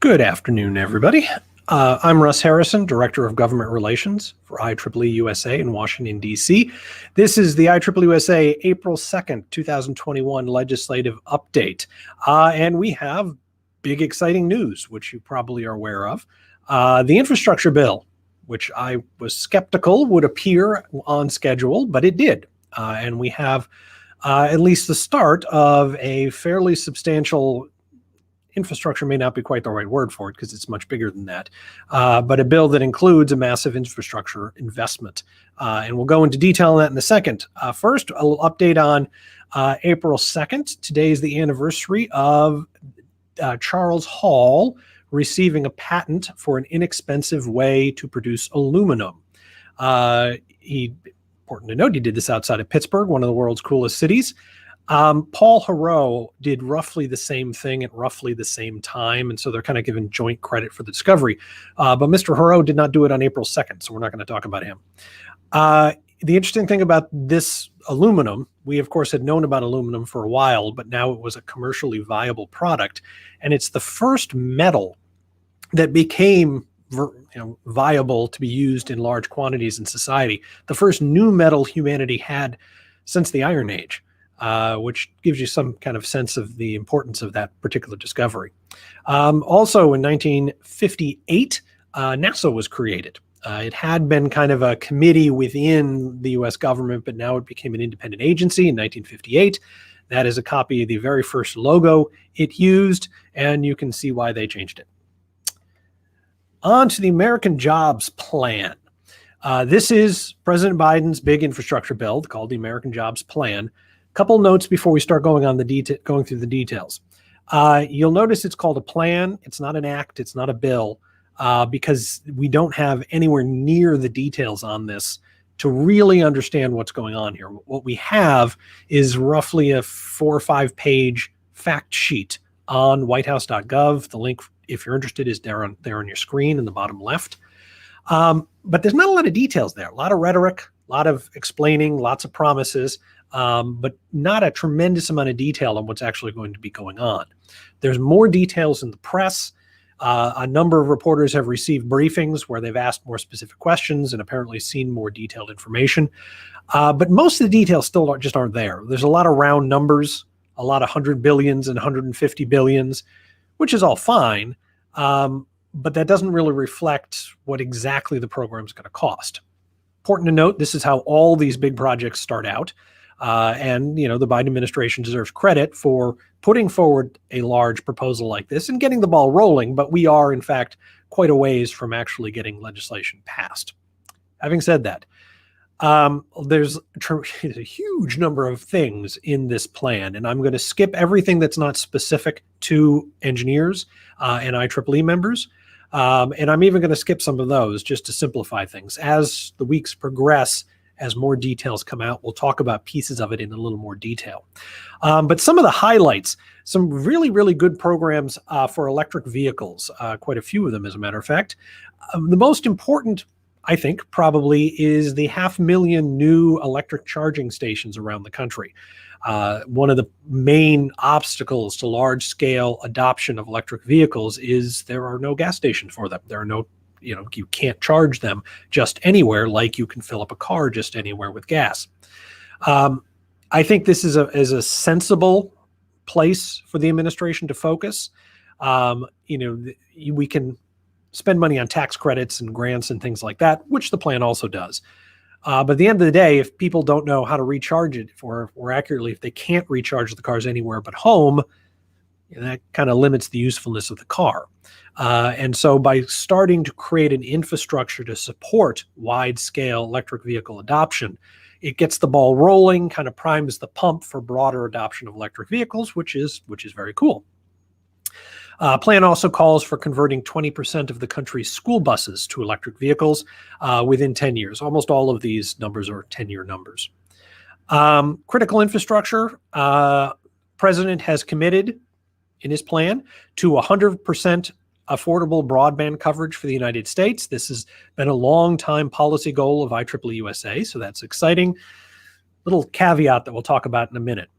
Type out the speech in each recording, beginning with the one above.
Good afternoon, everybody. I'm Russ Harrison, Director of Government Relations for IEEE-USA in Washington, D.C. This is the IEEE-USA April 2nd, 2021 legislative update. And we have big, exciting news, which you probably are aware of. The infrastructure bill, which I was skeptical would appear on schedule, but it did. And we have at least the start of a fairly substantial infrastructure may not be quite the right word for it because it's much bigger than that, but a bill that includes a massive infrastructure investment. And we'll go into detail on that in a second. First, a little update on April 2nd. Today is the anniversary of Charles Hall receiving a patent for an inexpensive way to produce aluminum. Important to note, he did this outside of Pittsburgh, one of the world's coolest cities. Paul Heroux did roughly the same thing at roughly the same time, and so they're kind of given joint credit for the discovery. But Mr. Heroux did not do it on April 2nd, so we're not going to talk about him. The interesting thing about this aluminum, we of course had known about aluminum for a while, but now it was a commercially viable product, and it's the first metal that became viable to be used in large quantities in society. The first new metal humanity had since the Iron Age. Which gives you some kind of sense of the importance of that particular discovery. Also in 1958, NASA was created. It had been kind of a committee within the US government, but now it became an independent agency in 1958. That is a copy of the very first logo it used, and you can see why they changed it. On to the American Jobs Plan. This is President Biden's big infrastructure bill called the American Jobs Plan. Couple notes before we start going through the details. You'll notice it's called a plan. It's not an act. It's not a bill because we don't have anywhere near the details on this to really understand what's going on here. What we have is roughly a 4 or 5 page fact sheet on whitehouse.gov. The link, if you're interested, is there on your screen in the bottom left. But there's not a lot of details there. A lot of rhetoric, a lot of explaining, lots of promises. But not a tremendous amount of detail on what's actually going to be going on. There's more details in the press. A number of reporters have received briefings where they've asked more specific questions and apparently seen more detailed information. But most of the details still just aren't there. There's a lot of round numbers, a lot of 100 billions and 150 billions, which is all fine. But that doesn't really reflect what exactly the program is going to cost. Important to note, this is how all these big projects start out. And, the Biden administration deserves credit for putting forward a large proposal like this and getting the ball rolling. But we are, in fact, quite a ways from actually getting legislation passed. Having said that, there's a huge number of things in this plan, and I'm going to skip everything that's not specific to engineers and IEEE members. And I'm even going to skip some of those just to simplify things. As the weeks progress, as more details come out, we'll talk about pieces of it in a little more detail. But some of the highlights, some really, really good programs for electric vehicles, quite a few of them, as a matter of fact. The most important, I think, probably is the 500,000 new electric charging stations around the country. One of the main obstacles to large-scale adoption of electric vehicles is there are no gas stations for them. There are no you can't charge them just anywhere like you can fill up a car just anywhere with gas. I think this is a sensible place for the administration to focus. We can spend money on tax credits and grants and things like that, which the plan also does. But at the end of the day, if people don't know how to recharge it, or accurately, if they can't recharge the cars anywhere but home, that kind of limits the usefulness of the car. And so by starting to create an infrastructure to support wide-scale electric vehicle adoption, it gets the ball rolling, kind of primes the pump for broader adoption of electric vehicles, which is very cool. Plan also calls for converting 20% of the country's school buses to electric vehicles within 10 years. Almost all of these numbers are 10-year numbers. Critical infrastructure, President has committed in his plan to 100% affordable broadband coverage for the United States. This has been a long-time policy goal of IEEE-USA, so that's exciting. Little caveat that we'll talk about in a minute.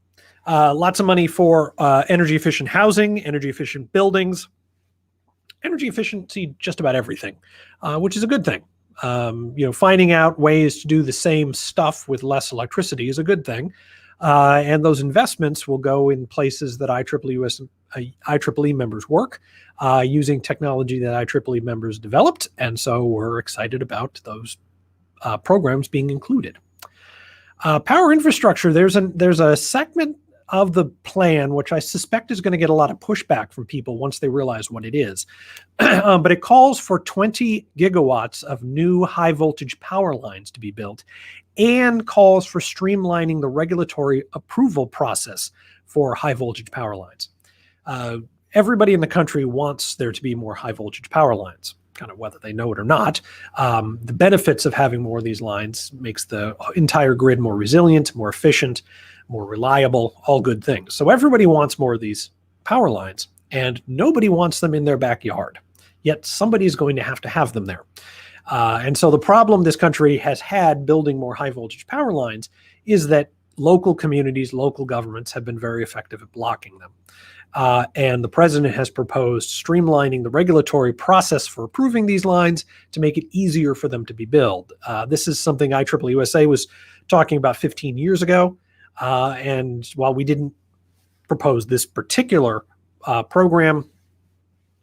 Lots of money for energy-efficient housing, energy-efficient buildings, energy efficiency just about everything, which is a good thing. Finding out ways to do the same stuff with less electricity is a good thing. And those investments will go in places that IEEE members work, using technology that IEEE members developed. And so we're excited about those programs being included. Power infrastructure, there's a segment of the plan which I suspect is going to get a lot of pushback from people once they realize what it is. But it calls for 20 gigawatts of new high voltage power lines to be built, and calls for streamlining the regulatory approval process for high voltage power lines. Everybody in the country wants there to be more high voltage power lines, kind of whether they know it or not. The benefits of having more of these lines makes the entire grid more resilient, more efficient, more reliable, all good things. So everybody wants more of these power lines, and nobody wants them in their backyard. Yet somebody's going to have them there. And so the problem this country has had building more high voltage power lines is that local communities, local governments have been very effective at blocking them. And the president has proposed streamlining the regulatory process for approving these lines to make it easier for them to be built. This is something IEEE-USA was talking about 15 years ago. And while we didn't propose this particular program,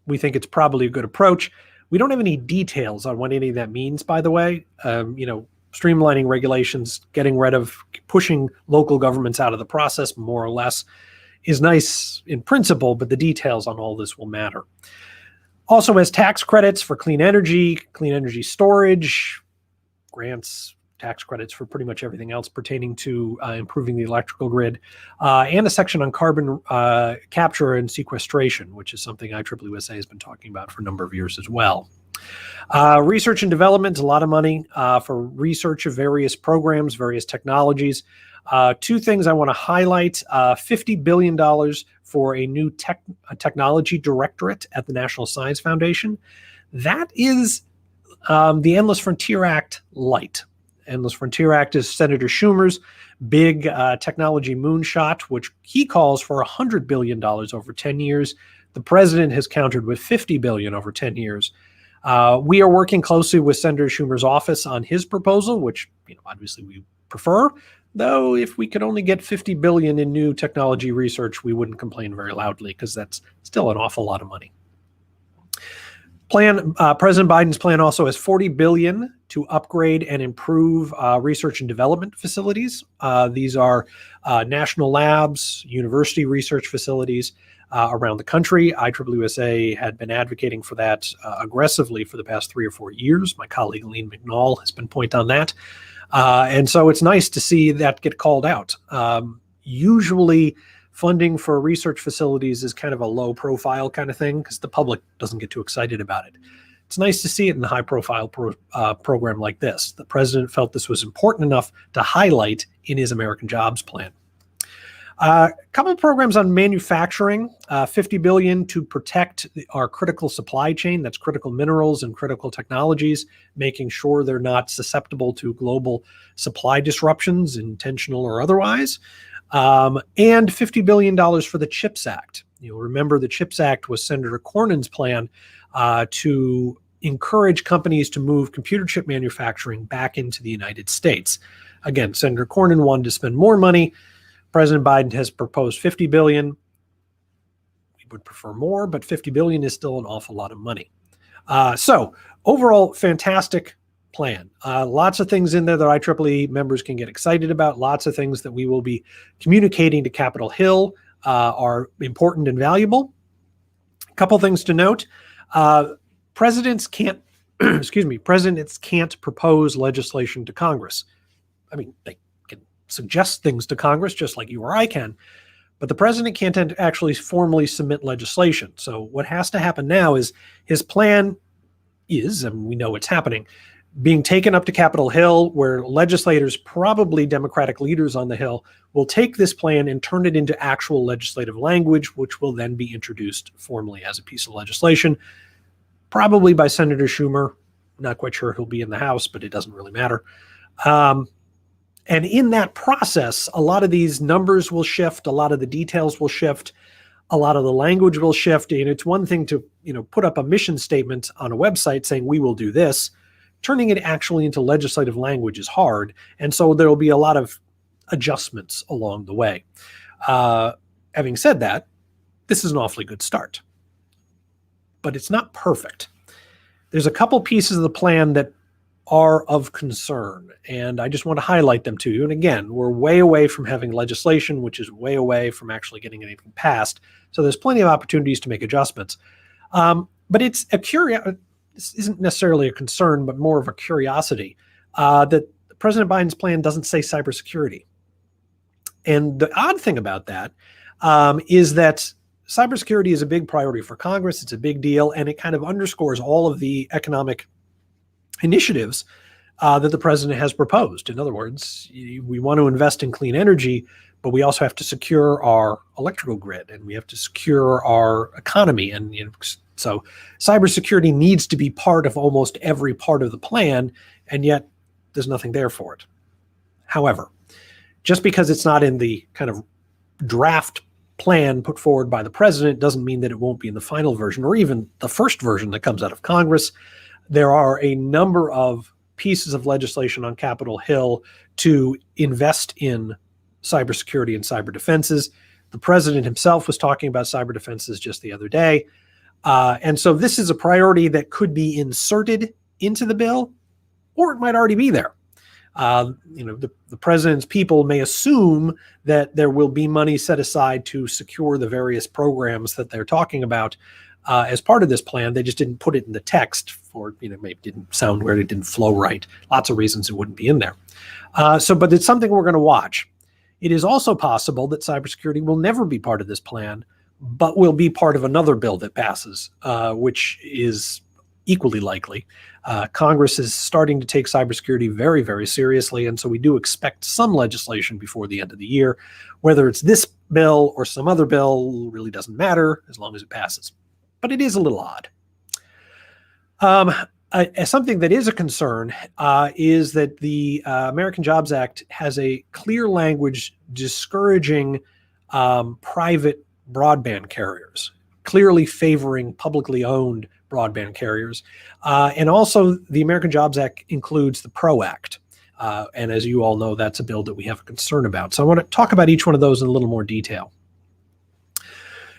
we think it's probably a good approach. We don't have any details on what any of that means, by the way. Streamlining regulations, getting rid of, pushing local governments out of the process, more or less, is nice in principle, but the details on all this will matter. Also has tax credits for clean energy storage, grants, tax credits for pretty much everything else pertaining to improving the electrical grid, and a section on carbon capture and sequestration, which is something IEEE-USA has been talking about for a number of years as well. Research and development, a lot of money for research of various programs, various technologies. Two things I want to highlight: $50 billion for a new technology directorate at the National Science Foundation. That is the Endless Frontier Act light. Endless Frontier Act is Senator Schumer's big technology moonshot, which he calls for $100 billion over 10 years. The president has countered with $50 billion over 10 years. We are working closely with Senator Schumer's office on his proposal, which obviously we prefer. Though if we could only get $50 billion in new technology research, we wouldn't complain very loudly, because that's still an awful lot of money. President Biden's plan also has $40 billion to upgrade and improve research and development facilities. These are national labs, university research facilities around the country. IEEE-USA had been advocating for that aggressively for the past 3 or 4 years. My colleague Lean McNall has been pointing on that. And so it's nice to see that get called out. Usually funding for research facilities is kind of a low profile kind of thing because the public doesn't get too excited about it. It's nice to see it in a high profile program like this. The president felt this was important enough to highlight in his American Jobs Plan. A couple of programs on manufacturing, $50 billion to protect our critical supply chain. That's critical minerals and critical technologies, making sure they're not susceptible to global supply disruptions, intentional or otherwise. And $50 billion for the CHIPS Act. You'll remember the CHIPS Act was Senator Cornyn's plan to encourage companies to move computer chip manufacturing back into the United States. Again, Senator Cornyn wanted to spend more money. President Biden has proposed $50 billion. We would prefer more, but $50 billion is still an awful lot of money. So overall, fantastic plan. Lots of things in there that IEEE members can get excited about. Lots of things that we will be communicating to Capitol Hill are important and valuable. A couple things to note. Presidents can't, presidents can't propose legislation to Congress. I mean, they can suggest things to Congress just like you or I can, but the president can't actually formally submit legislation. So what has to happen now is his plan is, and we know it's happening, being taken up to Capitol Hill, where legislators, probably Democratic leaders on the Hill, will take this plan and turn it into actual legislative language, which will then be introduced formally as a piece of legislation, probably by Senator Schumer. Not quite sure he'll be in the House, but it doesn't really matter. And in that process, a lot of these numbers will shift, a lot of the details will shift. A lot of the language will shift. And it's one thing to, put up a mission statement on a website saying we will do this. Turning it actually into legislative language is hard. And so there will be a lot of adjustments along the way. Having said that, this is an awfully good start. But it's not perfect. There's a couple pieces of the plan that are of concern, and I just want to highlight them to you. And again, we're way away from having legislation, which is way away from actually getting anything passed. So there's plenty of opportunities to make adjustments. But it's this isn't necessarily a concern, but more of a curiosity that President Biden's plan doesn't say cybersecurity. And the odd thing about that is that cybersecurity is a big priority for Congress. It's a big deal, and it kind of underscores all of the economic initiatives that the president has proposed. In other words, we want to invest in clean energy, but we also have to secure our electrical grid, and we have to secure our economy. And so cybersecurity needs to be part of almost every part of the plan, and yet there's nothing there for it. However, just because it's not in the kind of draft plan put forward by the president doesn't mean that it won't be in the final version or even the first version that comes out of Congress. There are a number of pieces of legislation on Capitol Hill to invest in cybersecurity and cyber defenses. The president himself was talking about cyber defenses just the other day. And so this is a priority that could be inserted into the bill, or it might already be there. The president's people may assume that there will be money set aside to secure the various programs that they're talking about as part of this plan. They just didn't put it in the text, or maybe it didn't sound right, it didn't flow right. Lots of reasons it wouldn't be in there. But it's something we're going to watch. It is also possible that cybersecurity will never be part of this plan, but will be part of another bill that passes, which is equally likely. Congress is starting to take cybersecurity very, very seriously, and so we do expect some legislation before the end of the year. Whether it's this bill or some other bill really doesn't matter as long as it passes. But it is a little odd. Something that is a concern is that the American Jobs Act has a clear language discouraging private broadband carriers, clearly favoring publicly owned broadband carriers. And also the American Jobs Act includes the PRO Act. And as you all know, that's a bill that we have a concern about. So I want to talk about each one of those in a little more detail.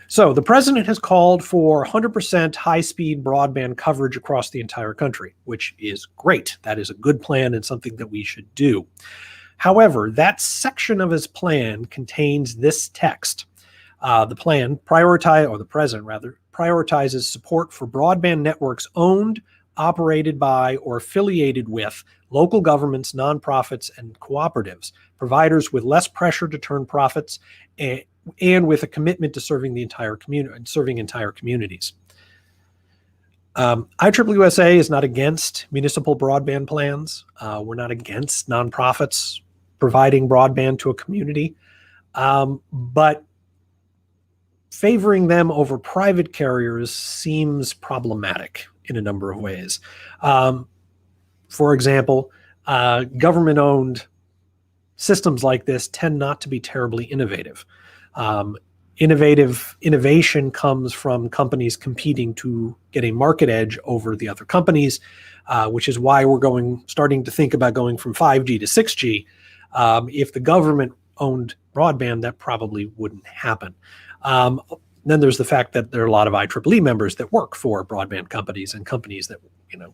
So the president has called for 100% high-speed broadband coverage across the entire country, which is great. That is a good plan and something that we should do. However, that section of his plan contains this text. The president prioritizes support for broadband networks owned, operated by, or affiliated with local governments, nonprofits, and cooperatives, providers with less pressure to turn profits, and with a commitment to serving entire communities. IEEE-USA is not against municipal broadband plans. We're not against nonprofits providing broadband to a community, but favoring them over private carriers seems problematic in a number of ways. For example, government-owned systems like this tend not to be terribly innovative. Innovation comes from companies competing to get a market edge over the other companies, which is why we're starting to think about going from 5G to 6G. If the government owned broadband, that probably wouldn't happen. Then there's the fact that there are a lot of IEEE members that work for broadband companies and companies that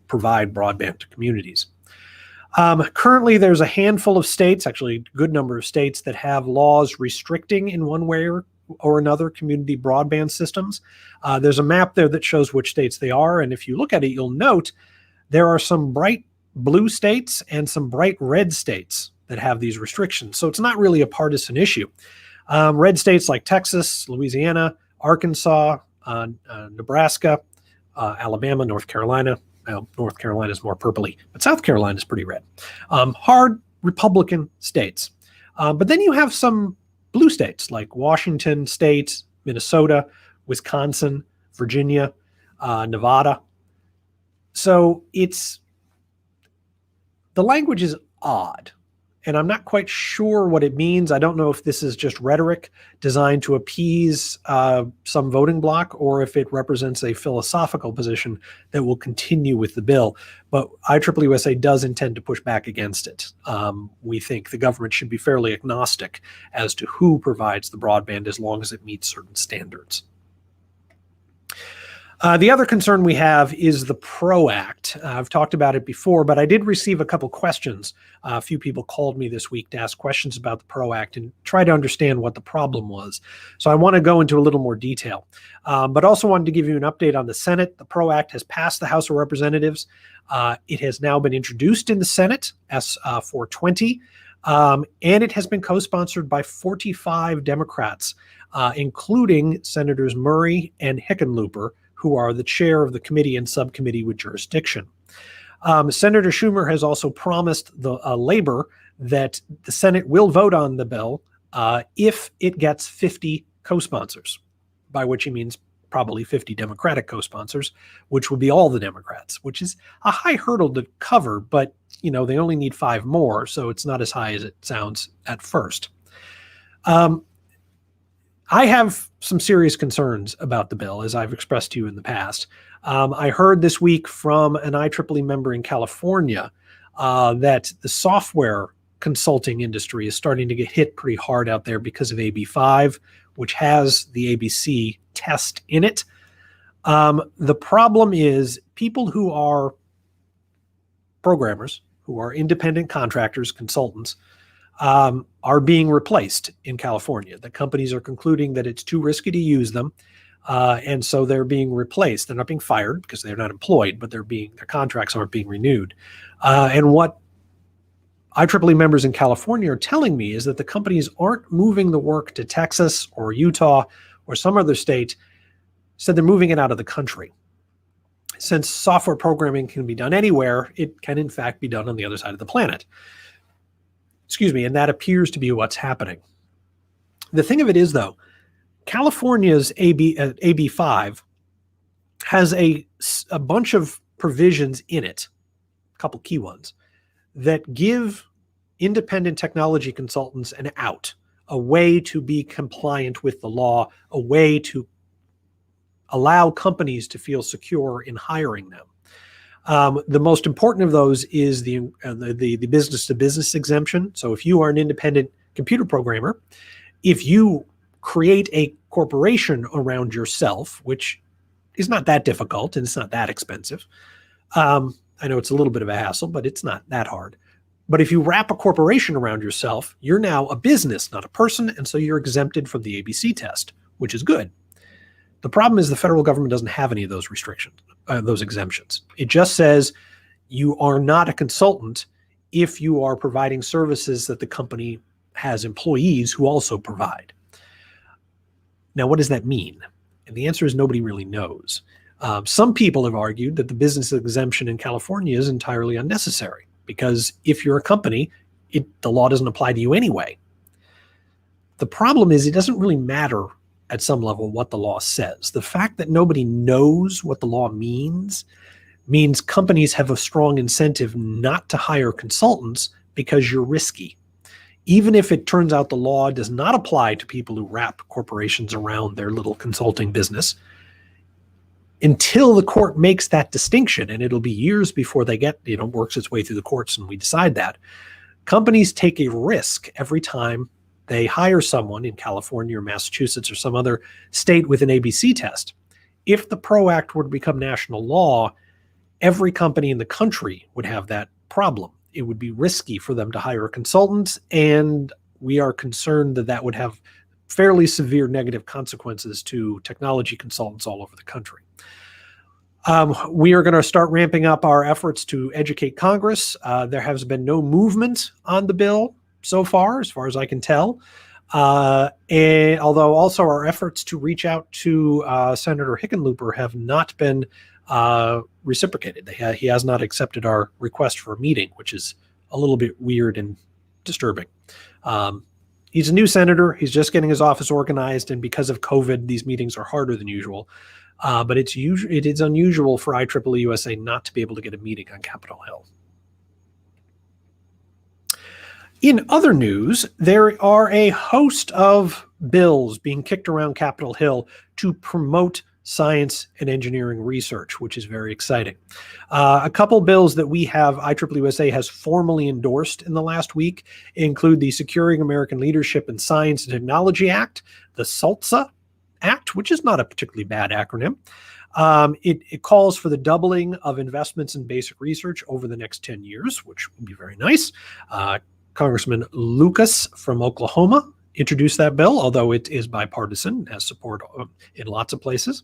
provide broadband to communities. Currently, there's a handful of states, actually a good number of states, that have laws restricting in one way or another community broadband systems. There's a map there that shows which states they are, and if you look at it, you'll note there are some bright blue states and some bright red states that have these restrictions. So it's not really a partisan issue. Red states like Texas, Louisiana, Arkansas, Nebraska, Alabama, North Carolina. Well, North Carolina is more purpley, but South Carolina is pretty red. Hard Republican states. But then you have some blue states like Washington State, Minnesota, Wisconsin, Virginia, Nevada. So the language is odd. And I'm not quite sure what it means. I don't know if this is just rhetoric designed to appease some voting bloc, or if it represents a philosophical position that will continue with the bill. But IEEE-USA does intend to push back against it. We think the government should be fairly agnostic as to who provides the broadband as long as it meets certain standards. The other concern we have is the PRO Act. I've talked about it before, but I did receive a couple questions. A few people called me this week to ask questions about the PRO Act and try to understand what the problem was. So I want to go into a little more detail, but also wanted to give you an update on the Senate. The PRO Act has passed the House of Representatives. It has now been introduced in the Senate, S 420, and it has been co-sponsored by 45 Democrats, including Senators Murray and Hickenlooper, who are the chair of the committee and subcommittee with jurisdiction. Senator Schumer has also promised the Labor that the Senate will vote on the bill if it gets 50 co-sponsors, by which he means probably 50 Democratic co-sponsors, which would be all the Democrats, which is a high hurdle to cover, but they only need 5 more, so it's not as high as it sounds at first. I have some serious concerns about the bill, as I've expressed to you in the past. I heard this week from an IEEE member in California that the software consulting industry is starting to get hit pretty hard out there because of AB 5, which has the ABC test in it. The problem is people who are programmers, who are independent contractors, consultants, are being replaced in California. The companies are concluding that it's too risky to use them, and so they're being replaced. They're not being fired because they're not employed, but their contracts aren't being renewed. And what IEEE members in California are telling me is that the companies aren't moving the work to Texas or Utah or some other state, so they're moving it out of the country. Since software programming can be done anywhere, it can in fact be done on the other side of the planet. Excuse me, and that appears to be what's happening. The thing of it is, though, California's AB 5 has a bunch of provisions in it, a couple key ones, that give independent technology consultants an out, a way to be compliant with the law, a way to allow companies to feel secure in hiring them. The most important of those is the business-to-business exemption. So if you are an independent computer programmer, if you create a corporation around yourself, which is not that difficult and it's not that expensive. I know it's a little bit of a hassle, but it's not that hard. But if you wrap a corporation around yourself, you're now a business, not a person, and so you're exempted from the ABC test, which is good. The problem is the federal government doesn't have any of those restrictions, those exemptions. It just says you are not a consultant if you are providing services that the company has employees who also provide. Now, what does that mean? And the answer is nobody really knows. Some people have argued that the business exemption in California is entirely unnecessary because if you're a company, the law doesn't apply to you anyway. The problem is it doesn't really matter at some level what the law says. The fact that nobody knows what the law means companies have a strong incentive not to hire consultants because you're risky. Even if it turns out the law does not apply to people who wrap corporations around their little consulting business, until the court makes that distinction, and it'll be years before they works its way through the courts and we decide that, companies take a risk every time they hire someone in California or Massachusetts or some other state with an ABC test. If the PRO Act were to become national law, every company in the country would have that problem. It would be risky for them to hire consultants, and we are concerned that that would have fairly severe negative consequences to technology consultants all over the country. We are going to start ramping up our efforts to educate Congress. There has been no movement on the bill so far as I can tell. And although also our efforts to reach out to Senator Hickenlooper have not been reciprocated. He has not accepted our request for a meeting, which is a little bit weird and disturbing. He's a new senator. He's just getting his office organized, and because of COVID, these meetings are harder than usual. But it is unusual for IEEE-USA not to be able to get a meeting on Capitol Hill. In other news, there are a host of bills being kicked around Capitol Hill to promote science and engineering research, which is very exciting. A couple bills that we have, IEEE-USA has formally endorsed in the last week, include the Securing American Leadership in Science and Technology Act, the SALSA Act, which is not a particularly bad acronym. It calls for the doubling of investments in basic research over the next 10 years, which would be very nice. Congressman Lucas from Oklahoma introduced that bill, although it is bipartisan, has support in lots of places.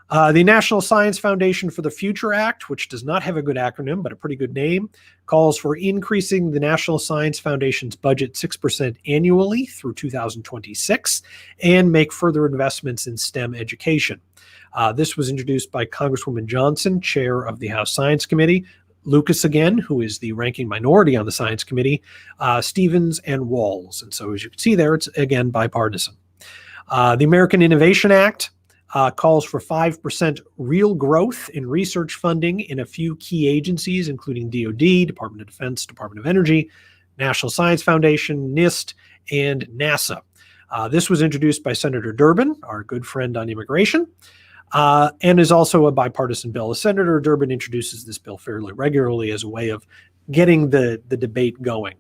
The National Science Foundation for the Future Act, which does not have a good acronym, but a pretty good name, calls for increasing the National Science Foundation's budget 6% annually through 2026 and make further investments in STEM education. This was introduced by Congresswoman Johnson, chair of the House Science Committee, Lucas again, who is the ranking minority on the Science Committee, Stevens, and Walls. And so as you can see there, it's again bipartisan. The American Innovation Act calls for 5% real growth in research funding in a few key agencies, including DoD, Department of Defense, Department of Energy, National Science Foundation, NIST, and NASA. This was introduced by Senator Durbin, our good friend on immigration, and is also a bipartisan bill. Senator Durbin introduces this bill fairly regularly as a way of getting the debate going.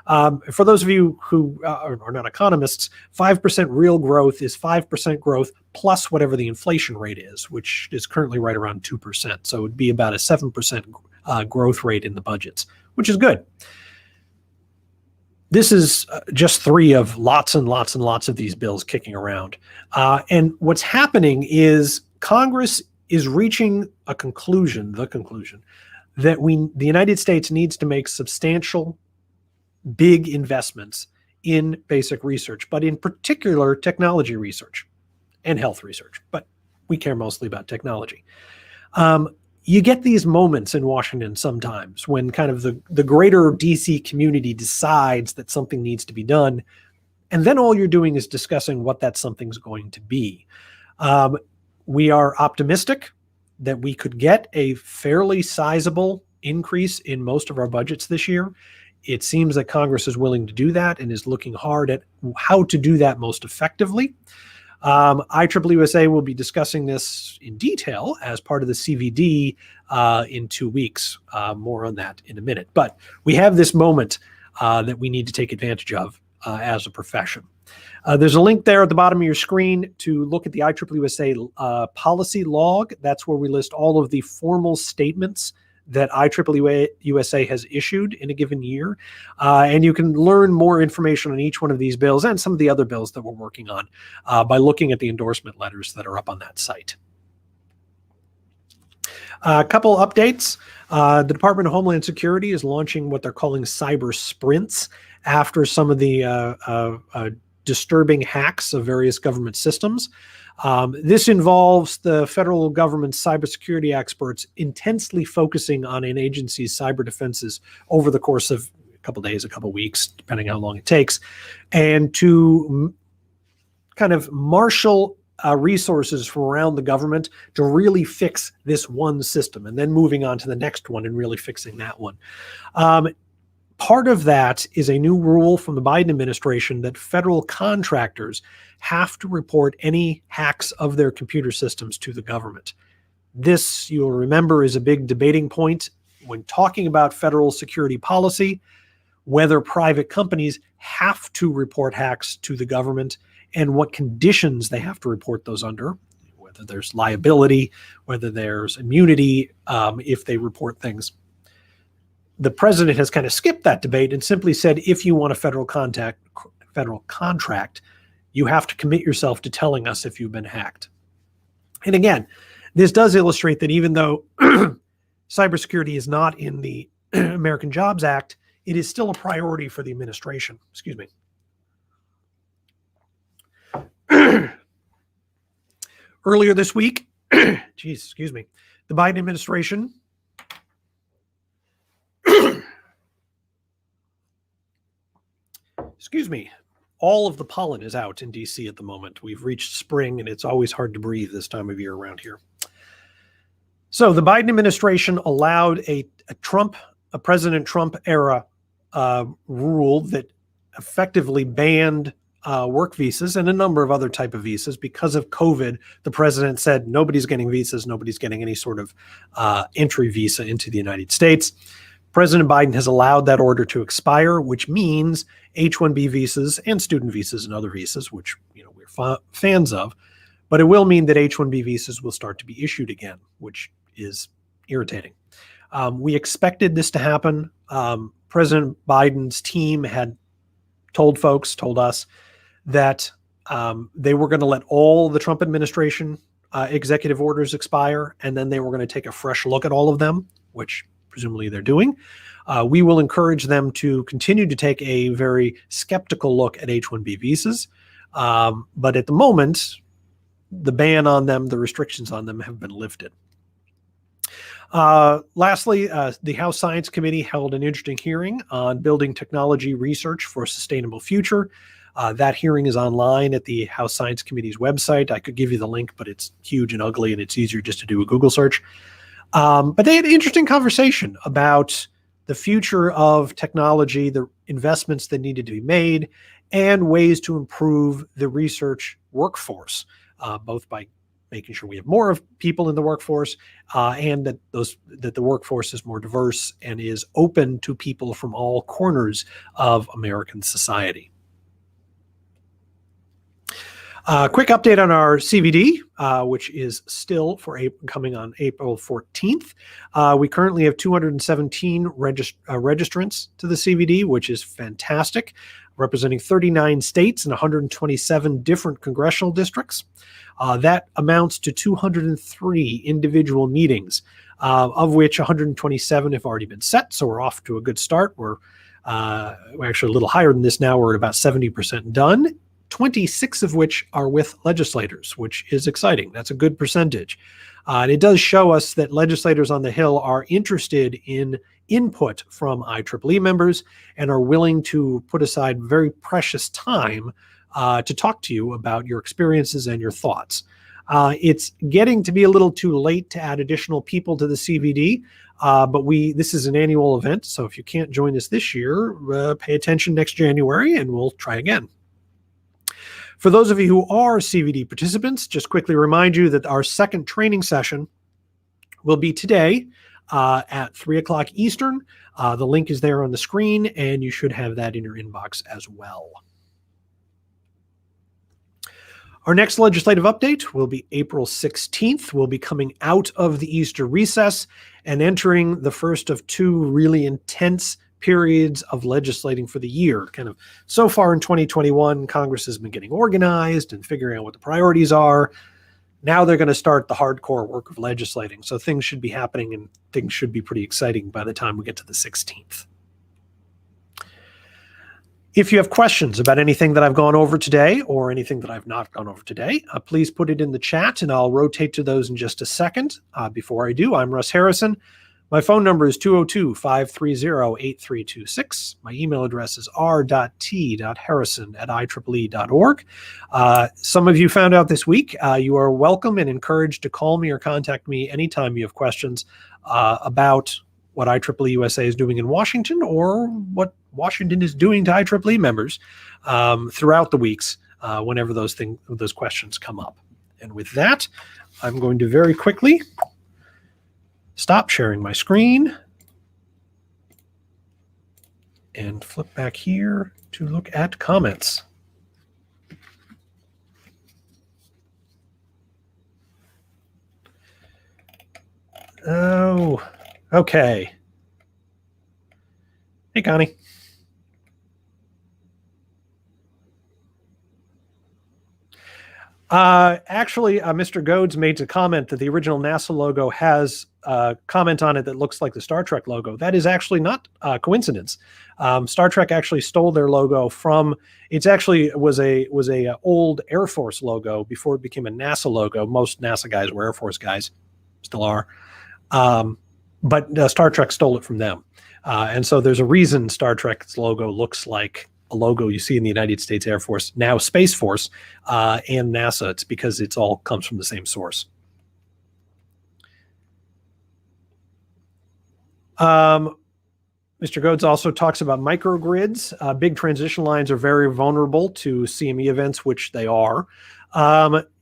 For those of you who are not economists, 5% real growth is 5% growth plus whatever the inflation rate is, which is currently right around 2%. So it would be about a 7% growth rate in the budgets, which is good. This is just three of lots and lots and lots of these bills kicking around. And what's happening is Congress is reaching a conclusion, the conclusion, that the United States needs to make substantial, big investments in basic research, but in particular technology research and health research. But we care mostly about technology. You get these moments in Washington sometimes when kind of the greater DC community decides that something needs to be done, and then all you're doing is discussing what that something's going to be. We are optimistic that we could get a fairly sizable increase in most of our budgets this year. It seems that Congress is willing to do that and is looking hard at how to do that most effectively. IEEE-USA will be discussing this in detail as part of the CVD in 2 weeks. More on that in a minute. But we have this moment that we need to take advantage of as a profession. There's a link there at the bottom of your screen to look at the IEEE-USA policy log. That's where we list all of the formal statements that IEEE-USA has issued in a given year. And you can learn more information on each one of these bills and some of the other bills that we're working on by looking at the endorsement letters that are up on that site. A couple updates. The Department of Homeland Security is launching what they're calling cyber sprints after some of the disturbing hacks of various government systems. This involves the federal government's cybersecurity experts intensely focusing on an agency's cyber defenses over the course of a couple days, a couple weeks, depending how long it takes, and to kind of marshal resources from around the government to really fix this one system, and then moving on to the next one and really fixing that one. Part of that is a new rule from the Biden administration that federal contractors have to report any hacks of their computer systems to the government. This, you'll remember, is a big debating point when talking about federal security policy, whether private companies have to report hacks to the government and what conditions they have to report those under, whether there's liability, whether there's immunity if they report things. The president has kind of skipped that debate and simply said, if you want a federal contract, you have to commit yourself to telling us if you've been hacked. And again, this does illustrate that even though cybersecurity is not in the American Jobs Act, it is still a priority for the administration. Excuse me. Earlier this week, the Biden administration all of the pollen is out in DC at the moment. We've reached spring, and it's always hard to breathe this time of year around here. So the Biden administration allowed a President Trump era rule that effectively banned work visas and a number of other type of visas. Because of COVID, the president said nobody's getting visas, nobody's getting any sort of entry visa into the United States. President Biden has allowed that order to expire, which means H-1B visas and student visas and other visas, which we're fans of, but it will mean that H-1B visas will start to be issued again, which is irritating. We expected this to happen. President Biden's team had told us that they were going to let all the Trump administration executive orders expire, and then they were going to take a fresh look at all of them, which presumably they're doing. We will encourage them to continue to take a very skeptical look at H-1B visas. But at the moment, the ban on them, the restrictions on them have been lifted. Lastly, the House Science Committee held an interesting hearing on building technology research for a sustainable future. That hearing is online at the House Science Committee's website. I could give you the link, but it's huge and ugly, and it's easier just to do a Google search. But they had an interesting conversation about the future of technology, the investments that needed to be made, and ways to improve the research workforce, both by making sure we have more of people in the workforce and that the workforce is more diverse and is open to people from all corners of American society. Quick update on our CVD, which is still coming on April 14th. We currently have 217 registrants to the CVD, which is fantastic, representing 39 states and 127 different congressional districts. That amounts to 203 individual meetings, of which 127 have already been set, so we're off to a good start. We're actually a little higher than this now. We're at about 70% done. 26 of which are with legislators, which is exciting. That's a good percentage. And it does show us that legislators on the Hill are interested in input from IEEE members and are willing to put aside very precious time to talk to you about your experiences and your thoughts. It's getting to be a little too late to add additional people to the CVD, but this is an annual event, so if you can't join us this year, pay attention next January and we'll try again. For those of you who are CVD participants, just quickly remind you that our second training session will be today at 3 o'clock Eastern. The link is there on the screen, and you should have that in your inbox as well. Our next legislative update will be April 16th. We'll be coming out of the Easter recess and entering the first of two really intense periods of legislating for the year. Kind of so far in 2021, Congress has been getting organized and figuring out what the priorities are. Now they're going to start the hardcore work of legislating. So things should be happening and things should be pretty exciting by the time we get to the 16th. If you have questions about anything that I've gone over today or anything that I've not gone over today, please put it in the chat and I'll rotate to those in just a second. Before I do, I'm Russ Harrison. My phone number is 202-530-8326. My email address is r.t.harrison@ieee.org. Some of you found out this week. You are welcome and encouraged to call me or contact me anytime you have questions about what IEEE-USA is doing in Washington or what Washington is doing to IEEE members throughout the weeks whenever those questions come up. And with that, I'm going to very quickly stop sharing my screen and flip back here to look at comments. Oh, okay. Hey, Connie. Actually, Mr. Goads made a comment that the original NASA logo has a comment on it that looks like the Star Trek logo. That is actually not a coincidence. Star Trek actually stole their logo from, it actually was a old Air Force logo before it became a NASA logo. Most NASA guys were Air Force guys, still are. But Star Trek stole it from them. And so there's a reason Star Trek's logo looks like a logo you see in the United States Air Force, now Space Force, and NASA. It's because it's all comes from the same source. Mr. Goads also talks about microgrids. Big transmission lines are very vulnerable to CME events, which they are.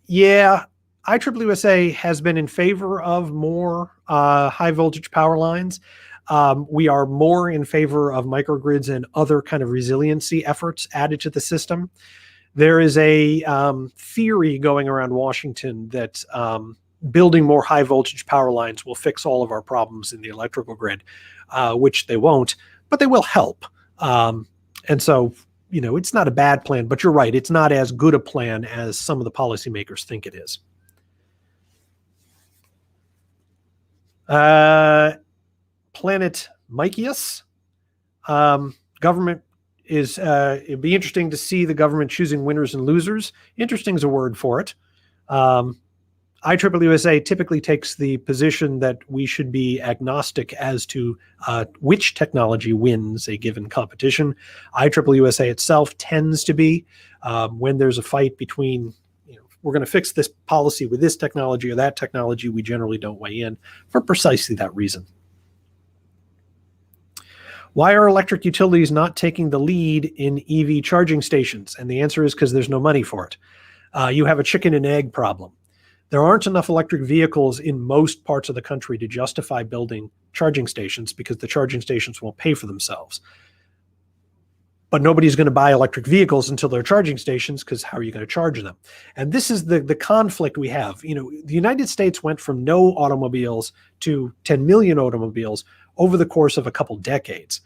Yeah, IEEE-USA has been in favor of more high voltage power lines. We are more in favor of microgrids and other kind of resiliency efforts added to the system. There is a theory going around Washington that building more high voltage power lines will fix all of our problems in the electrical grid, which they won't, but they will help. And so, you know, it's not a bad plan, but you're right. It's not as good a plan as some of the policymakers think it is. Planet Miceus. Government is, it'd be interesting to see the government choosing winners and losers. Interesting is a word for it. IEEE-USA typically takes the position that we should be agnostic as to which technology wins a given competition. IEEE-USA itself tends to be, when there's a fight between, you know, we're going to fix this policy with this technology or that technology, we generally don't weigh in for precisely that reason. Why are electric utilities not taking the lead in EV charging stations? And the answer is because there's no money for it. You have a chicken and egg problem. There aren't enough electric vehicles in most parts of the country to justify building charging stations because the charging stations won't pay for themselves. But nobody's going to buy electric vehicles until they're charging stations, because how are you going to charge them? And this is the conflict we have. You know, the United States went from no automobiles to 10 million automobiles over the course of a couple decades.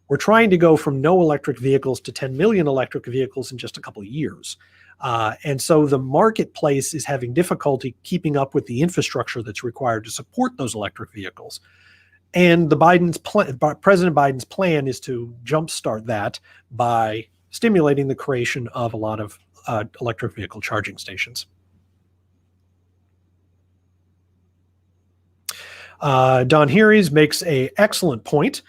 We're trying to go from no electric vehicles to 10 million electric vehicles in just a couple of years. And so the marketplace is having difficulty keeping up with the infrastructure that's required to support those electric vehicles. And President Biden's plan is to jumpstart that by stimulating the creation of a lot of electric vehicle charging stations. Don Heeres makes an excellent point,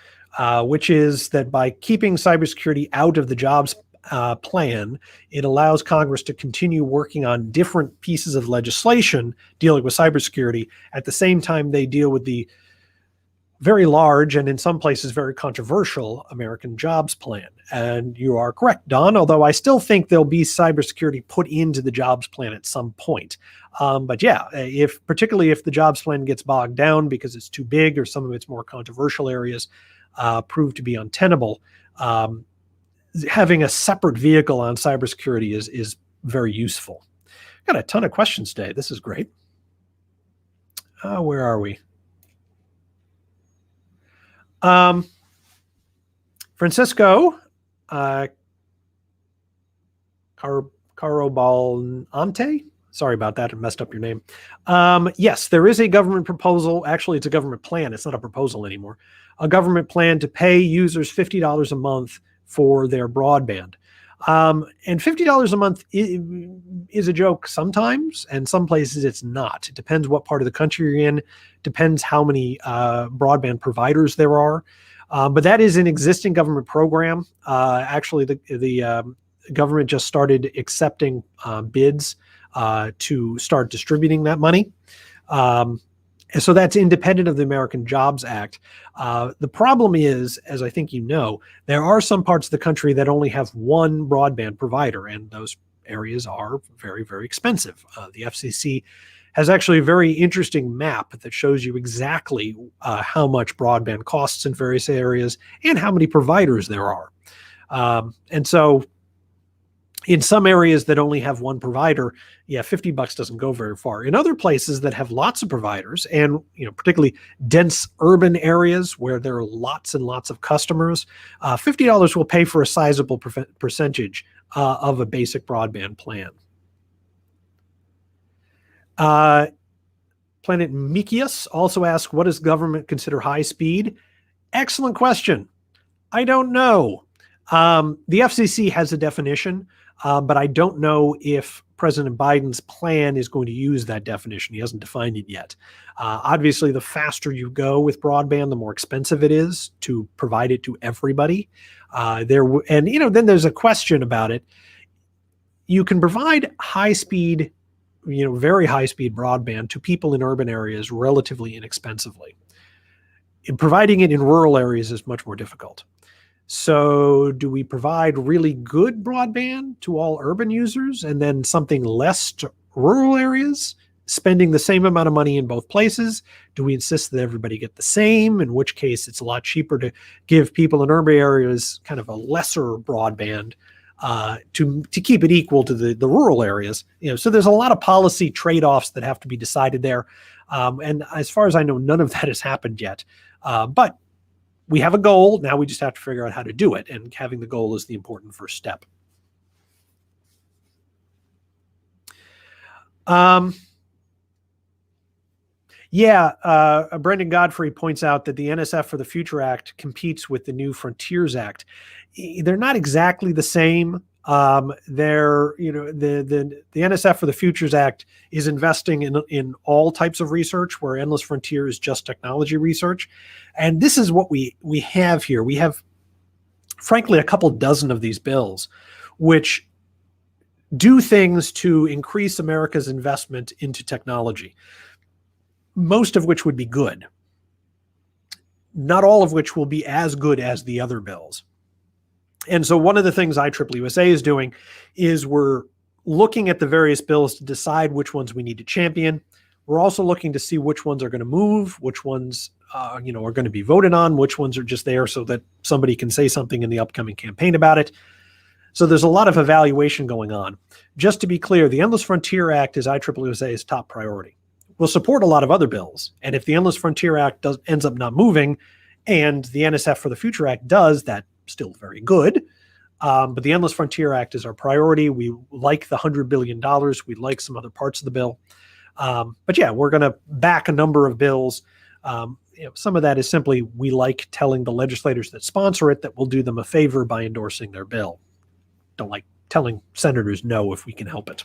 which is that by keeping cybersecurity out of the jobs plan, it allows Congress to continue working on different pieces of legislation dealing with cybersecurity at the same time they deal with the very large and in some places very controversial American jobs plan. And you are correct, Don, although I still think there'll be cybersecurity put into the jobs plan at some point. But yeah, particularly if the jobs plan gets bogged down because it's too big or some of its more controversial areas prove to be untenable, having a separate vehicle on cybersecurity is very useful. Got a ton of questions today. This is great. Where are we? Francisco Carobalante. Sorry about that. I messed up your name. Yes, there is a government proposal. Actually, it's a government plan. It's not a proposal anymore. A government plan to pay users $50 a month for their broadband. And $50 a month is a joke sometimes, and some places it's not. It depends what part of the country you're in, depends how many broadband providers there are. But that is an existing government program. Actually, the government just started accepting bids to start distributing that money. And so that's independent of the American Jobs Act. The problem is, as I think you know, there are some parts of the country that only have one broadband provider, and those areas are very, very expensive. The FCC has actually a very interesting map that shows you exactly how much broadband costs in various areas and how many providers there are. And so in some areas that only have one provider, yeah, $50 doesn't go very far. In other places that have lots of providers, and particularly dense urban areas where there are lots and lots of customers, $50 will pay for a sizable percentage of a basic broadband plan. Planet Mikius also asks, what does government consider high speed? Excellent question. I don't know. The FCC has a definition. But I don't know if President Biden's plan is going to use that definition. He hasn't defined it yet. Obviously, the faster you go with broadband, the more expensive it is to provide it to everybody. Then there's a question about it. You can provide high speed, very high speed broadband to people in urban areas relatively inexpensively. Providing it in rural areas is much more difficult. So do we provide really good broadband to all urban users and then something less to rural areas, spending the same amount of money in both places? Do we insist that everybody get the same, in which case it's a lot cheaper to give people in urban areas kind of a lesser broadband to keep it equal to the rural areas? So there's a lot of policy trade-offs that have to be decided there. And as far as I know, none of that has happened yet. But we have a goal. Now we just have to figure out how to do it. And having the goal is the important first step. Brendan Godfrey points out that the NSF for the Future Act competes with the New Frontiers Act. They're not exactly the same. The NSF for the Futures Act is investing in all types of research, where Endless Frontier is just technology research. And this is what we have here. We have, frankly, a couple dozen of these bills, which do things to increase America's investment into technology, most of which would be good, not all of which will be as good as the other bills. And so one of the things IEEE-USA is doing is we're looking at the various bills to decide which ones we need to champion. We're also looking to see which ones are going to move, which ones are going to be voted on, which ones are just there so that somebody can say something in the upcoming campaign about it. So there's a lot of evaluation going on. Just to be clear, the Endless Frontier Act is IEEE-USA's top priority. We'll support a lot of other bills. And if the Endless Frontier Act ends up not moving and the NSF for the Future Act does, that's still very good. But the Endless Frontier Act is our priority. We like the $100 billion. We like some other parts of the bill. But yeah, we're going to back a number of bills. Some of that is simply we like telling the legislators that sponsor it that we'll do them a favor by endorsing their bill. Don't like telling senators no if we can help it.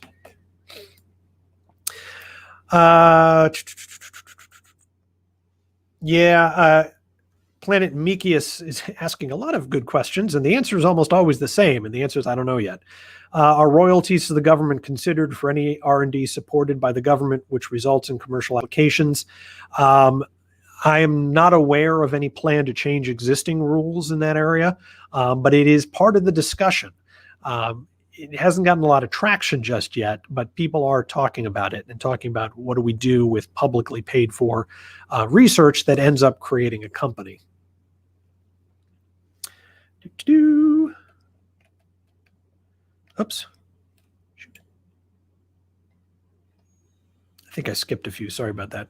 Planet Mikius is asking a lot of good questions, and the answer is almost always the same, and the answer is I don't know yet. Are royalties to the government considered for any R&D supported by the government which results in commercial applications? I am not aware of any plan to change existing rules in that area, but it is part of the discussion. It hasn't gotten a lot of traction just yet, but people are talking about it and talking about what do we do with publicly paid for research that ends up creating a company. Oops. Shoot. I think I skipped a few. Sorry about that.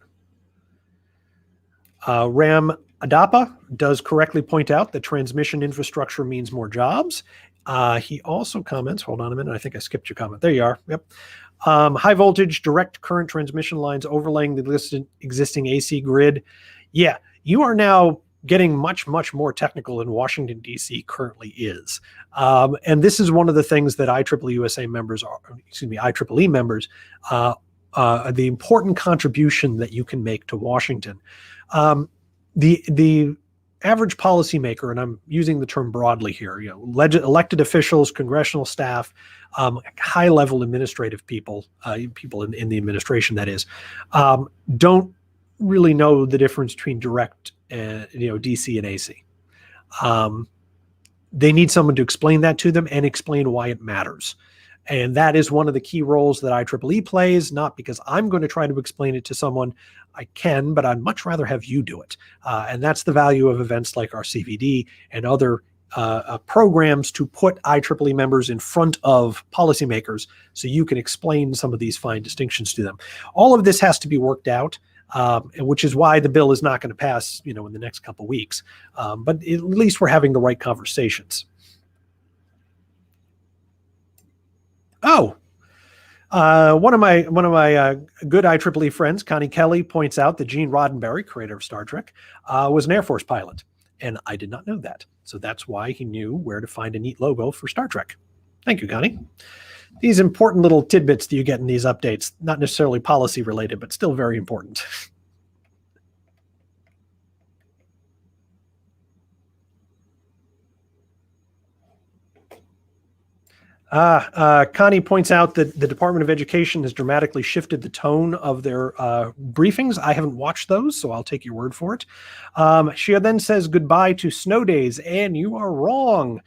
Ram Adapa does correctly point out that transmission infrastructure means more jobs. He also comments, hold on a minute, I think I skipped your comment. There you are. Yep. High voltage direct current transmission lines overlaying the existing AC grid. Yeah, you are now getting much, much more technical than Washington, D.C. currently is. And this is one of the things that IEEE-USA members are, IEEE members, the important contribution that you can make to Washington. The average policymaker, and I'm using the term broadly here, elected officials, congressional staff, high-level administrative people, people in the administration, that is, don't really know the difference between direct, DC and AC. They need someone to explain that to them and explain why it matters. And that is one of the key roles that IEEE plays, not because I'm going to try to explain it to someone. I can, but I'd much rather have you do it. And that's the value of events like our CVD and other programs to put IEEE members in front of policymakers so you can explain some of these fine distinctions to them. All of this has to be worked out, which is why the bill is not going to pass, in the next couple of weeks. But at least we're having the right conversations. Oh, one of my good IEEE friends, Connie Kelly, points out that Gene Roddenberry, creator of Star Trek, was an Air Force pilot, and I did not know that. So that's why he knew where to find a neat logo for Star Trek. Thank you, Connie. These important little tidbits that you get in these updates, not necessarily policy related, but still very important. Connie points out that the Department of Education has dramatically shifted the tone of their briefings. I haven't watched those, so I'll take your word for it. She then says goodbye to snow days, and you are wrong,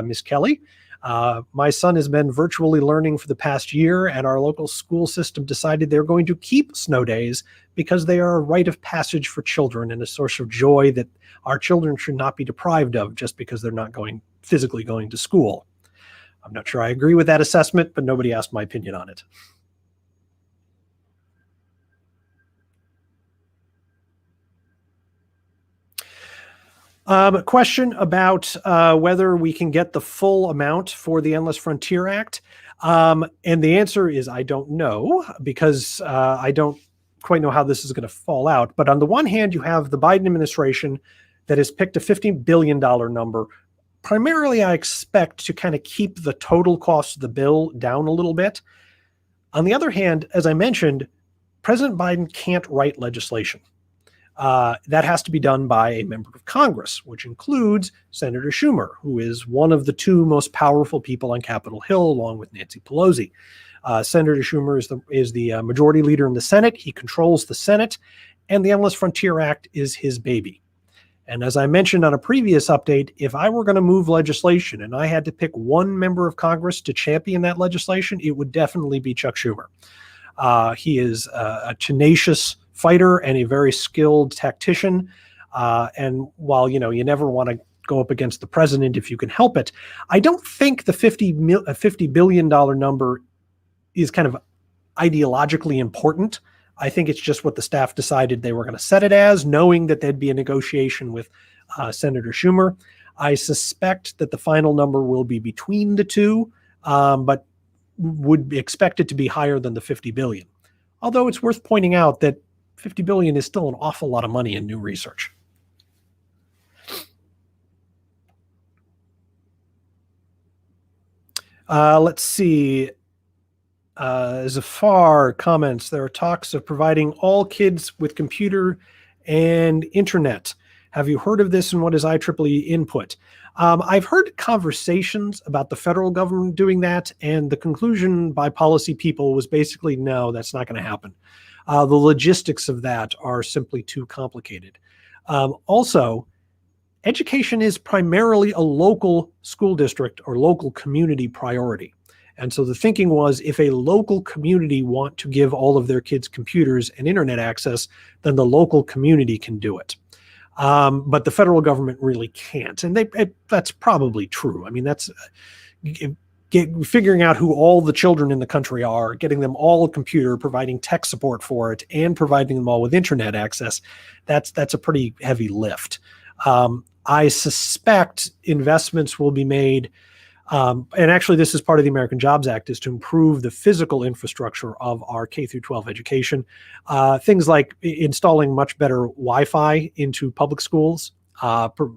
Miss Kelly. My son has been virtually learning for the past year, and our local school system decided they're going to keep snow days because they are a rite of passage for children and a source of joy that our children should not be deprived of just because they're not physically going to school. I'm not sure I agree with that assessment, but nobody asked my opinion on it. A question about whether we can get the full amount for the Endless Frontier Act. And the answer is I don't know, because I don't quite know how this is going to fall out. But on the one hand, you have the Biden administration that has picked a $50 billion number. Primarily, I expect to kind of keep the total cost of the bill down a little bit. On the other hand, as I mentioned, President Biden can't write legislation. That has to be done by a member of Congress, which includes Senator Schumer, who is one of the two most powerful people on Capitol Hill, along with Nancy Pelosi. Senator Schumer is the majority leader in the Senate. He controls the Senate, and the Endless Frontier Act is his baby. And as I mentioned on a previous update, if I were going to move legislation and I had to pick one member of Congress to champion that legislation, it would definitely be Chuck Schumer. He is a tenacious fighter and a very skilled tactician. And while, you never want to go up against the president if you can help it, I don't think the $50 billion number is kind of ideologically important. I think it's just what the staff decided they were going to set it as, knowing that there'd be a negotiation with Senator Schumer. I suspect that the final number will be between the two, but would expect it to be higher than the $50 billion. Although it's worth pointing out that $50 billion is still an awful lot of money in new research. Let's see. Zafar comments, there are talks of providing all kids with computer and internet. Have you heard of this, and what is IEEE input? I've heard conversations about the federal government doing that, and the conclusion by policy people was basically, no, that's not going to happen. The logistics of that are simply too complicated. Also, education is primarily a local school district or local community priority. And so the thinking was, if a local community want to give all of their kids computers and internet access, then the local community can do it. But the federal government really can't. And that's probably true. I mean, that's figuring out who all the children in the country are, getting them all a computer, providing tech support for it, and providing them all with internet access. That's a pretty heavy lift. I suspect investments will be made. And actually, this is part of the American Jobs Act, is to improve the physical infrastructure of our K through 12 education. Things like installing much better Wi-Fi into public schools,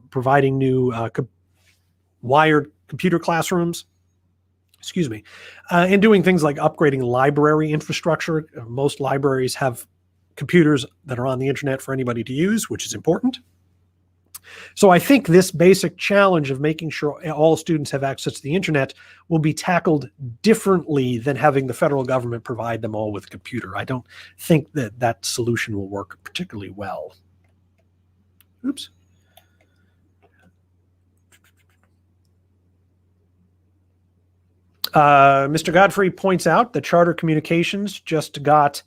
providing new wired computer classrooms, and doing things like upgrading library infrastructure. Most libraries have computers that are on the internet for anybody to use, which is important. So I think this basic challenge of making sure all students have access to the internet will be tackled differently than having the federal government provide them all with a computer. I don't think that solution will work particularly well. Oops. Mr. Godfrey points out that Charter Communications just got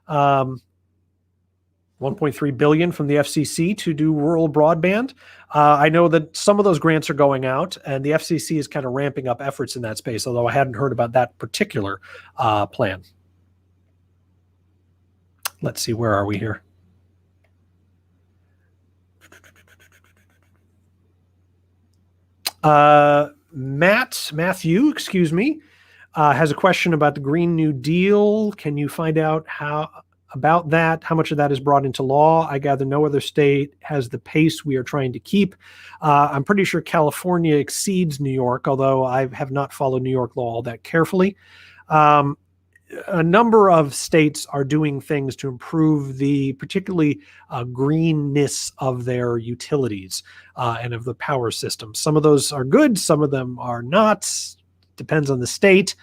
$1.3 billion from the FCC to do rural broadband. I know that some of those grants are going out, and the FCC is kind of ramping up efforts in that space, although I hadn't heard about that particular plan. Let's see, where are we here? Matthew, has a question about the Green New Deal. Can you find out about that, how much of that is brought into law? I gather no other state has the pace we are trying to keep. I'm pretty sure California exceeds New York, although I have not followed New York law all that carefully. A number of states are doing things to improve the particularly greenness of their utilities and of the power system. Some of those are good, some of them are not. depends on the state.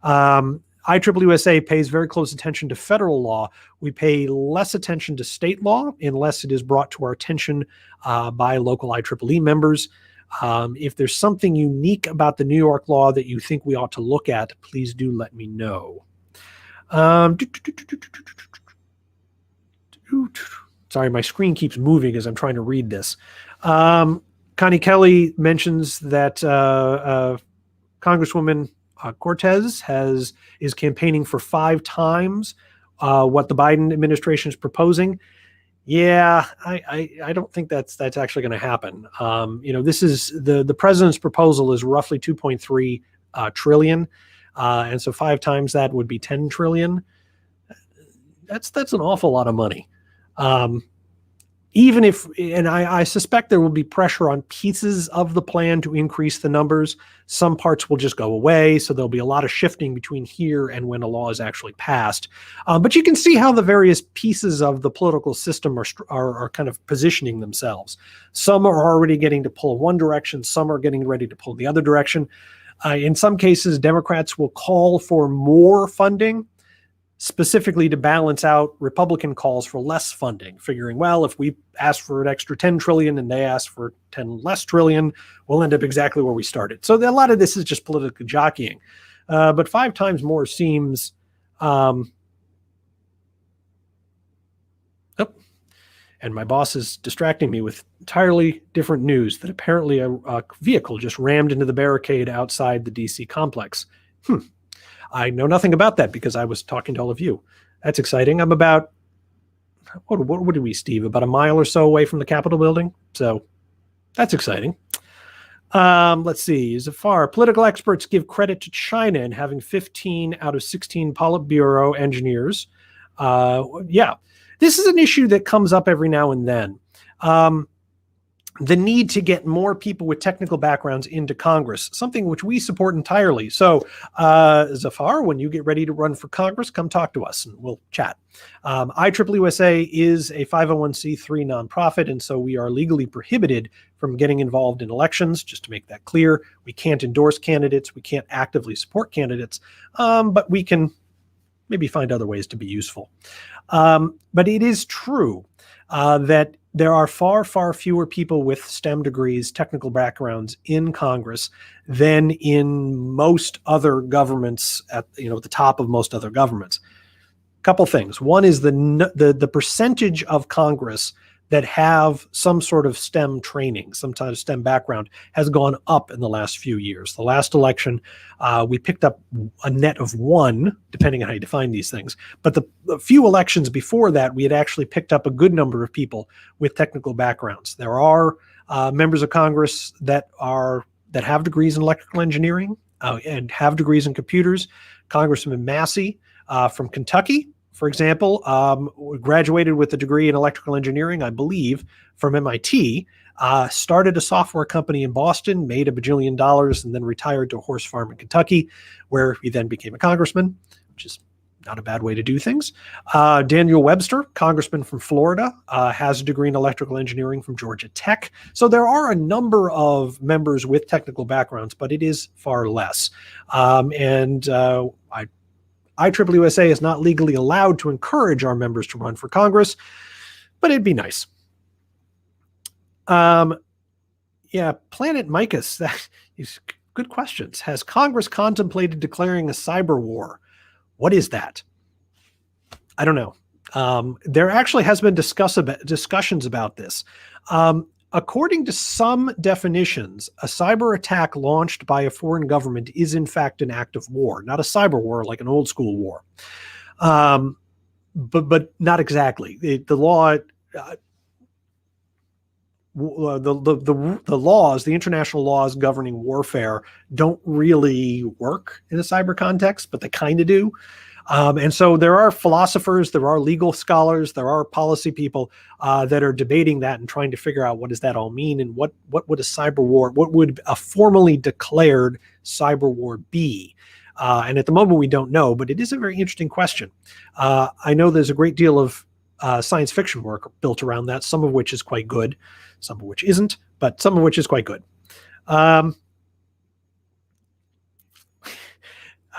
IEEE-USA pays very close attention to federal law. We pay less attention to state law unless it is brought to our attention by local IEEE members. If there's something unique about the New York law that you think we ought to look at, please do let me know. Sorry, my screen keeps moving as I'm trying to read this. Connie Kelly mentions that Congresswoman Cortez is campaigning for 5 times what the Biden administration is proposing. Yeah, I don't think that's actually going to happen. This is the president's proposal is roughly 2.3 trillion, and so 5 times that would be 10 trillion. That's an awful lot of money. Even if, and I suspect there will be pressure on pieces of the plan to increase the numbers. Some parts will just go away, so there'll be a lot of shifting between here and when a law is actually passed. But you can see how the various pieces of the political system are kind of positioning themselves. Some are already getting to pull one direction, some are getting ready to pull the other direction. In some cases, Democrats will call for more funding, specifically to balance out Republican calls for less funding, figuring, well, if we ask for an extra 10 trillion and they ask for 10 less trillion, we'll end up exactly where we started. So a lot of this is just political jockeying. But 5 times more seems, and my boss is distracting me with entirely different news that apparently a vehicle just rammed into the barricade outside the DC complex. I know nothing about that because I was talking to all of you. That's exciting. I'm about, what did we, Steve? About a mile or so away from the Capitol building. So that's exciting. Let's see. Zafar, political experts give credit to China in having 15 out of 16 Politburo engineers. Yeah, this is an issue that comes up every now and then. The need to get more people with technical backgrounds into Congress, something which we support entirely. So, Zafar, when you get ready to run for Congress, come talk to us and we'll chat. IEEE-USA is a 501c3 nonprofit, and so we are legally prohibited from getting involved in elections, just to make that clear. We can't endorse candidates. We can't actively support candidates, but we can maybe find other ways to be useful. But it is true that there are far, far fewer people with STEM degrees, technical backgrounds in Congress than in most other governments at the top of most other governments. Couple things. One is the percentage of Congress that have some sort of STEM training, some kind of STEM background, has gone up in the last few years. The last election, we picked up a net of 1, depending on how you define these things. But the few elections before that, we had actually picked up a good number of people with technical backgrounds. There are members of Congress that have degrees in electrical engineering and have degrees in computers. Congressman Massey from Kentucky, for example, graduated with a degree in electrical engineering, I believe, from MIT, started a software company in Boston, made $1 bajillion, and then retired to a horse farm in Kentucky, where he then became a congressman, which is not a bad way to do things. Daniel Webster, congressman from Florida, has a degree in electrical engineering from Georgia Tech. So there are a number of members with technical backgrounds, but it is far less. IEEE-USA is not legally allowed to encourage our members to run for Congress, but it'd be nice. Yeah, Planet Micus, that is good questions. Has Congress contemplated declaring a cyber war? What is that? I don't know. There actually has been discussions about this. According to some definitions, a cyber attack launched by a foreign government is in fact an act of war, not a cyber war like an old school war. But not exactly. The law, the laws, the international laws governing warfare don't really work in a cyber context, but they kind of do. And so there are philosophers, there are legal scholars, there are policy people that are debating that and trying to figure out what does that all mean and what would a cyber war, what would a formally declared cyber war be? And at the moment we don't know, but it is a very interesting question. I know there's a great deal of science fiction work built around that, some of which is quite good, some of which isn't, but some of which is quite good.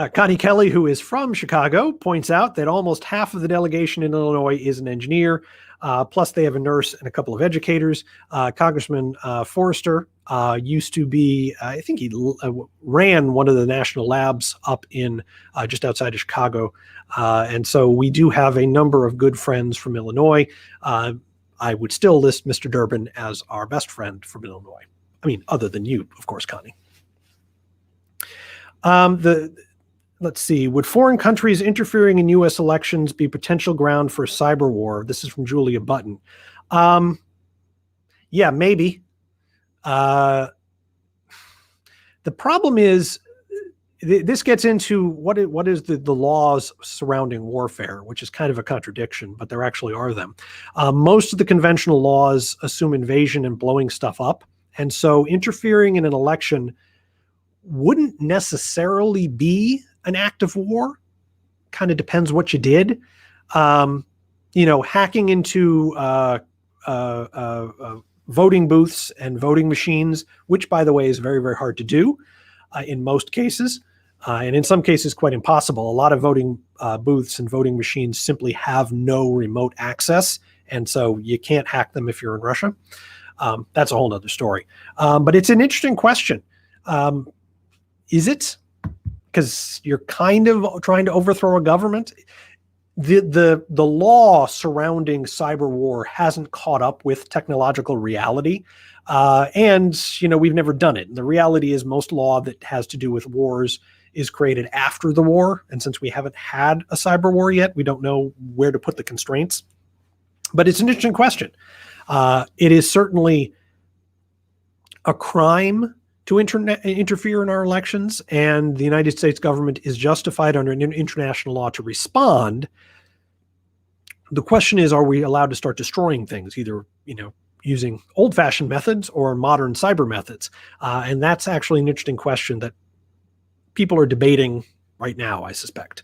Connie Kelly, who is from Chicago, points out that almost half of the delegation in Illinois is an engineer. Plus, they have a nurse and a couple of educators. Congressman Forrester used to be, I think he ran one of the national labs up in just outside of Chicago. And so we do have a number of good friends from Illinois. I would still list Mr. Durbin as our best friend from Illinois. I mean, other than you, of course, Connie. Let's see. Would foreign countries interfering in U.S. elections be potential ground for a cyber war? This is from Julia Button. Yeah, maybe. The problem is this gets into what is the laws surrounding warfare, which is kind of a contradiction, but there actually are them. Most of the conventional laws assume invasion and blowing stuff up. And so interfering in an election wouldn't necessarily be an act of war. Kind of depends what you did. Hacking into voting booths and voting machines, which, by the way, is very, very hard to do in most cases, and in some cases quite impossible. A lot of voting booths and voting machines simply have no remote access, and so you can't hack them if you're in Russia. That's a whole other story. But it's an interesting question. Is it? Because you're kind of trying to overthrow a government. The law surrounding cyber war hasn't caught up with technological reality. And we've never done it. And the reality is most law that has to do with wars is created after the war. And since we haven't had a cyber war yet, we don't know where to put the constraints. But it's an interesting question. It is certainly a crime to interfere in our elections, and the United States government is justified under international law to respond. The question is, are we allowed to start destroying things, either using old-fashioned methods or modern cyber methods? And that's actually an interesting question that people are debating right now, I suspect.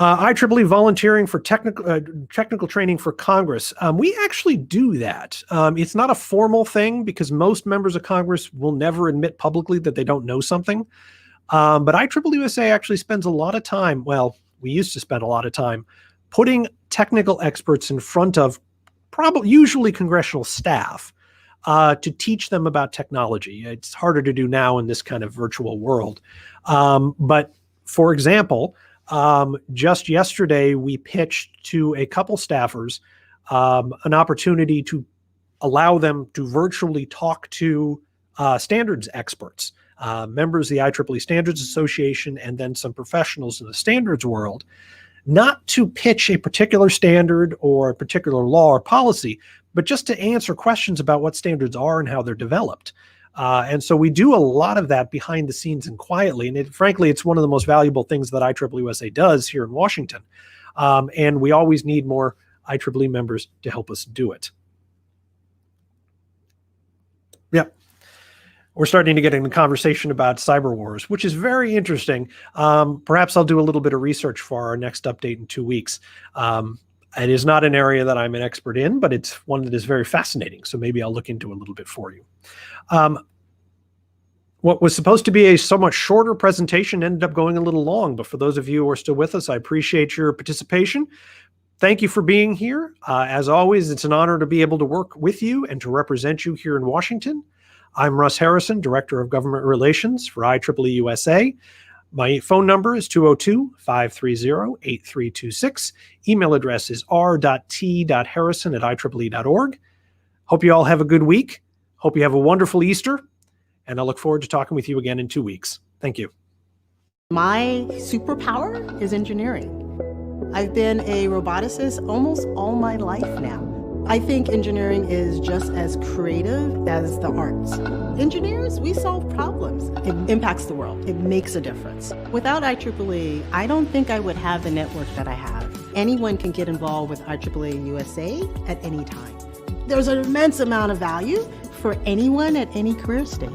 IEEE volunteering for technical training for Congress. We actually do that. It's not a formal thing because most members of Congress will never admit publicly that they don't know something. But IEEE-USA actually spends a lot of time, well, we used to spend a lot of time, putting technical experts in front of usually congressional staff to teach them about technology. It's harder to do now in this kind of virtual world. But for example, just yesterday, we pitched to a couple staffers an opportunity to allow them to virtually talk to standards experts, members of the IEEE Standards Association, and then some professionals in the standards world, not to pitch a particular standard or a particular law or policy, but just to answer questions about what standards are and how they're developed. And so we do a lot of that behind the scenes and quietly. And frankly, it's one of the most valuable things that IEEE-USA does here in Washington. And we always need more IEEE members to help us do it. Yep. We're starting to get in a conversation about cyber wars, which is very interesting. Perhaps I'll do a little bit of research for our next update in 2 weeks. It is not an area that I'm an expert in, but it's one that is very fascinating. So maybe I'll look into a little bit for you. What was supposed to be a somewhat shorter presentation ended up going a little long, but for those of you who are still with us, I appreciate your participation. Thank you for being here. As always, it's an honor to be able to work with you and to represent you here in Washington. I'm Russ Harrison, Director of Government Relations for IEEE-USA. My phone number is 202-530-8326. Email address is r.t.harrison@ieee.org. Hope you all have a good week. Hope you have a wonderful Easter. And I look forward to talking with you again in 2 weeks. Thank you. My superpower is engineering. I've been a roboticist almost all my life now. I think engineering is just as creative as the arts. Engineers, we solve problems. It impacts the world. It makes a difference. Without IEEE, I don't think I would have the network that I have. Anyone can get involved with IEEE-USA at any time. There's an immense amount of value for anyone at any career stage.